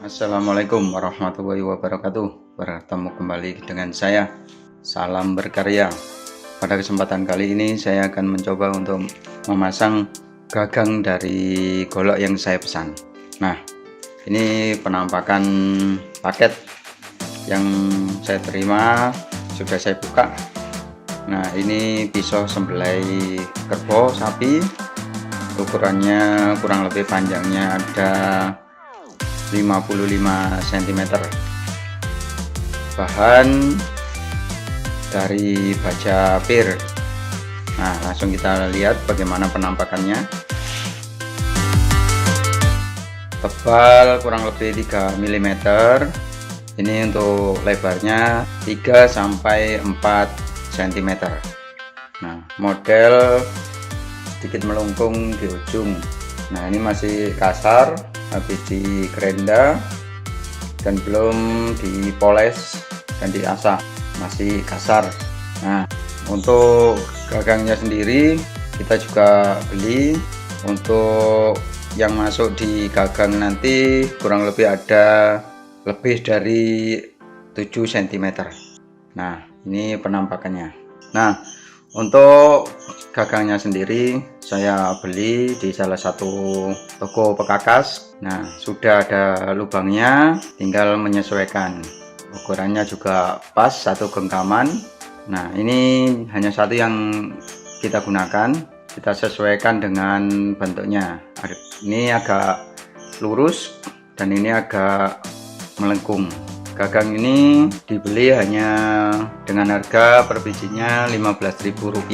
Assalamualaikum warahmatullahi wabarakatuh. Bertemu kembali dengan saya, Salam Berkarya. Pada kesempatan kali ini saya akan mencoba untuk memasang gagang dari golok yang saya pesan. Nah, ini penampakan paket yang saya terima, sudah saya buka. Nah, ini pisau sembelai kerbau sapi. Ukurannya kurang lebih panjangnya ada 55 cm. Bahan dari baja pir. Nah, langsung kita lihat bagaimana penampakannya. Tebal kurang lebih 3 mm. Ini untuk lebarnya 3 sampai 4 cm. Nah, model sedikit melengkung di ujung. Nah, ini masih kasar, habis di gerenda dan belum dipoles dan diasah, masih kasar. Nah, untuk gagangnya sendiri kita juga beli. Untuk yang masuk di gagang nanti kurang lebih ada lebih dari 7 cm. Nah, ini penampakannya. Nah, untuk gagangnya sendiri saya beli di salah satu toko pekakas. Nah, sudah ada lubangnya, tinggal menyesuaikan. Ukurannya juga pas, satu genggaman. Nah, ini hanya satu yang kita gunakan. Kita sesuaikan dengan bentuknya. Ini agak lurus dan ini agak melengkung. Gagang ini dibeli hanya dengan harga per bijinya Rp15.000.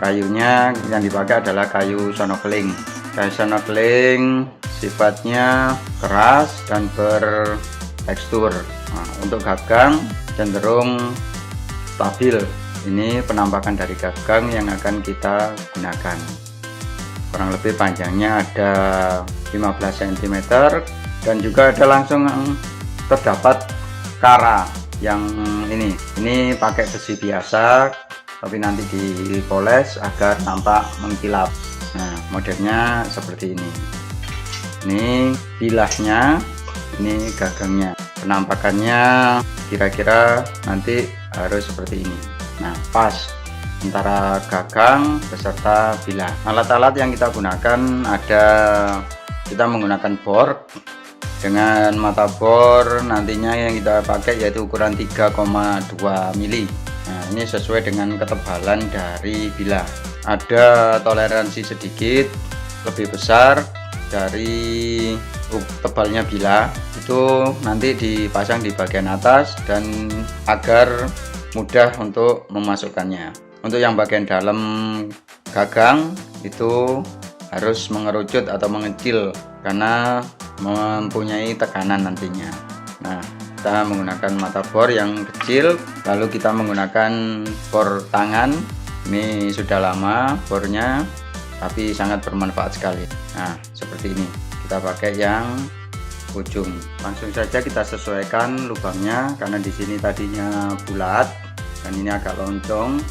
Kayunya yang dipakai adalah kayu sonokeling. Kayu sonokeling sifatnya keras dan bertekstur. Nah, untuk gagang cenderung stabil. Ini penampakan dari gagang yang akan kita gunakan. Kurang lebih panjangnya ada 15 cm dan juga ada langsung terdapat kara yang ini pakai besi biasa, tapi nanti dipoles agar tampak mengkilap. Nah, modelnya seperti ini. Ini bilahnya, ini gagangnya. Penampakannya kira-kira nanti harus seperti ini. Nah, pas antara gagang beserta bilah. Alat-alat yang kita gunakan ada, kita menggunakan bor dengan mata bor nantinya yang kita pakai yaitu ukuran 3,2 mili. Nah, ini sesuai dengan ketebalan dari bilah. Ada toleransi sedikit lebih besar dari tebalnya bilah, itu nanti dipasang di bagian atas dan agar mudah untuk memasukkannya. Untuk yang bagian dalam gagang itu harus mengerucut atau mengecil karena mempunyai tekanan nantinya. Nah, kita menggunakan mata bor yang kecil, lalu kita menggunakan bor tangan. Ini sudah lama bornya, tapi sangat bermanfaat sekali. Nah, seperti ini. Kita pakai yang ujung. Langsung saja kita sesuaikan lubangnya karena di sini tadinya bulat dan ini agak loncong.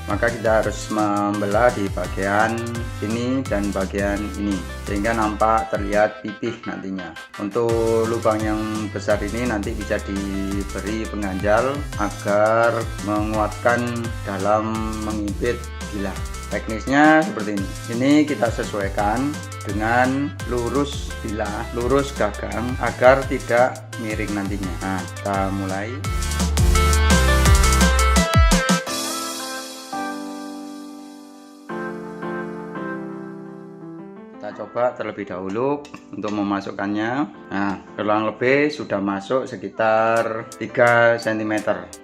Maka kita harus membelah di bagian sini dan bagian ini sehingga nampak terlihat pipih nantinya. Untuk lubang yang besar ini nanti bisa diberi pengganjal agar menguatkan dalam mengimpit bilah. Teknisnya seperti ini. Ini kita sesuaikan dengan lurus bilah, lurus gagang agar tidak miring nantinya. Nah, kita mulai. Kita coba terlebih dahulu untuk memasukkannya. Nah, kurang lebih sudah masuk sekitar 3 cm.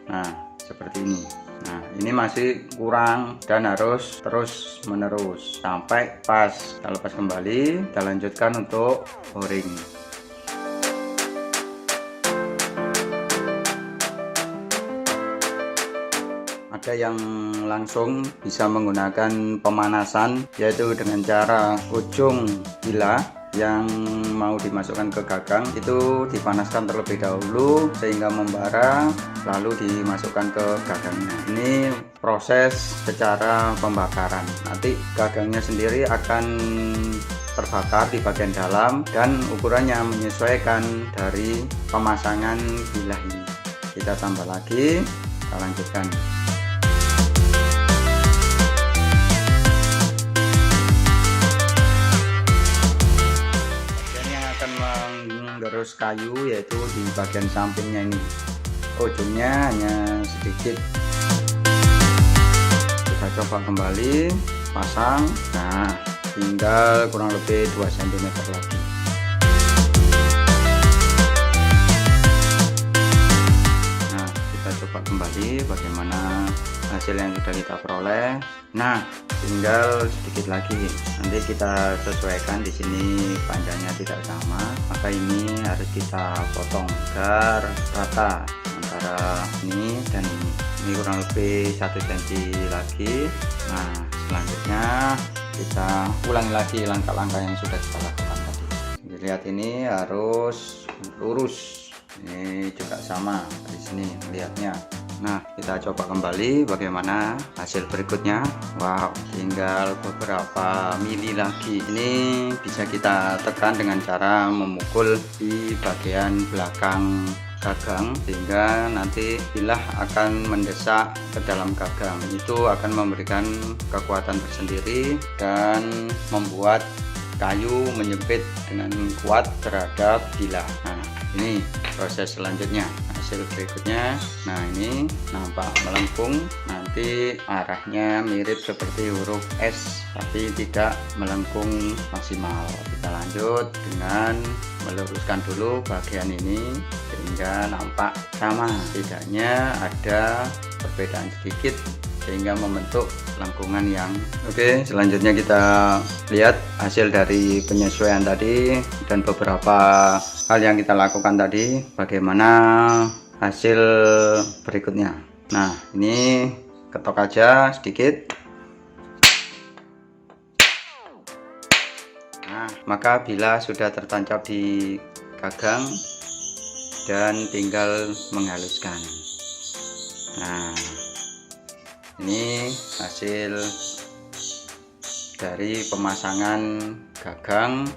Nah, seperti ini. Nah, ini masih kurang dan harus terus menerus sampai pas. Kita lepas kembali, kita lanjutkan untuk boring. Ada yang langsung bisa menggunakan pemanasan, yaitu dengan cara ujung bilah yang mau dimasukkan ke gagang itu dipanaskan terlebih dahulu sehingga membara, lalu dimasukkan ke gagangnya. Ini proses secara pembakaran. Nanti gagangnya sendiri akan terbakar di bagian dalam, dan ukurannya menyesuaikan dari pemasangan bilah ini. Kita tambah lagi, kita lanjutkan. Bagian yang akan menggerus kayu yaitu di bagian sampingnya ini, ujungnya hanya sedikit. Kita coba kembali pasang. Nah, tinggal kurang lebih 2 cm lagi. Nah, kita coba kembali bagaimana hasil yang sudah kita peroleh. Nah, tinggal sedikit lagi. Nanti kita sesuaikan. Di sini panjangnya tidak sama, maka ini harus kita potong agar rata antara ini dan ini. Ini kurang lebih 1 cm lagi. Nah, selanjutnya kita ulangi lagi langkah-langkah yang sudah kita lakukan tadi. Lihat, ini harus lurus, ini juga sama di sini lihatnya. Nah, kita coba kembali bagaimana hasil berikutnya. Wow, tinggal beberapa mili lagi. Ini bisa kita tekan dengan cara memukul di bagian belakang gagang, sehingga nanti bilah akan mendesak ke dalam gagang. Itu akan memberikan kekuatan tersendiri dan membuat kayu menyempit dengan kuat terhadap bilah. Nah, ini proses selanjutnya, hasil berikutnya. Nah, ini nampak melengkung, nanti arahnya mirip seperti huruf S tapi tidak melengkung maksimal. Kita lanjut dengan meluruskan dulu bagian ini sehingga nampak sama, setidaknya ada perbedaan sedikit sehingga membentuk lengkungan yang oke. Selanjutnya kita lihat hasil dari penyesuaian tadi dan beberapa hal yang kita lakukan tadi, bagaimana hasil berikutnya. Nah, ini ketok aja sedikit. Nah, maka bilah sudah tertancap di gagang dan tinggal menghaluskan. Nah, ini hasil dari pemasangan gagang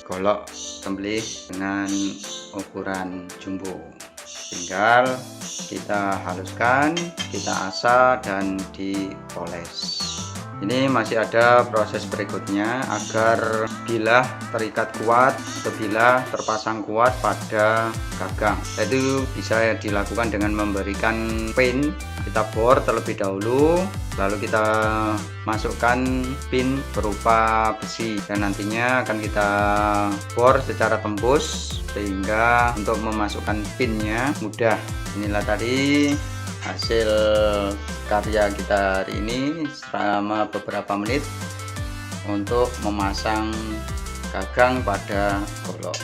golok sembelih dengan ukuran jumbo. Tinggal kita haluskan, kita asah dan dipoles. Ini masih ada proses berikutnya agar bilah terikat kuat atau bilah terpasang kuat pada gagang. Itu bisa dilakukan dengan memberikan pin. Kita bor terlebih dahulu, lalu kita masukkan pin berupa besi dan nantinya akan kita bor secara tembus sehingga untuk memasukkan pinnya mudah. Inilah tadi hasil karya kita hari ini selama beberapa menit untuk memasang gagang pada golok.